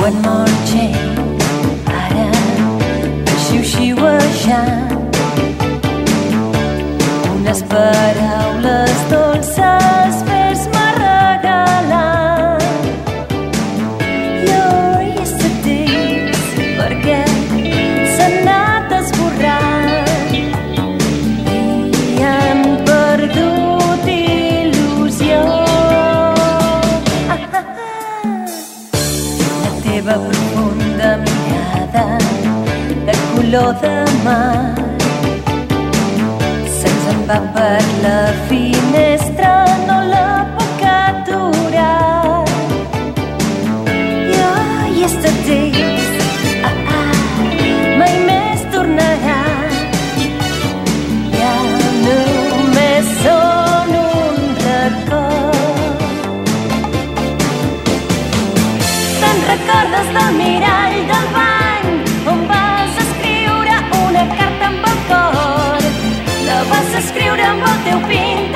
One more change, ara xiu-xiuejant, unes paraules dolces fes-me regalar. Your yesterdays, perquè s'han anat esborrant i han perdut il·lusió. La teva profunda mirada de color de mar se'ns en va per la finestra, no la puc aturar. Your yesterdays, mai més tornarà. Ja només són un record. Te'n recordes del mirall del bany on vas escriure una carta amb el cor? La vas escriure amb el teu pin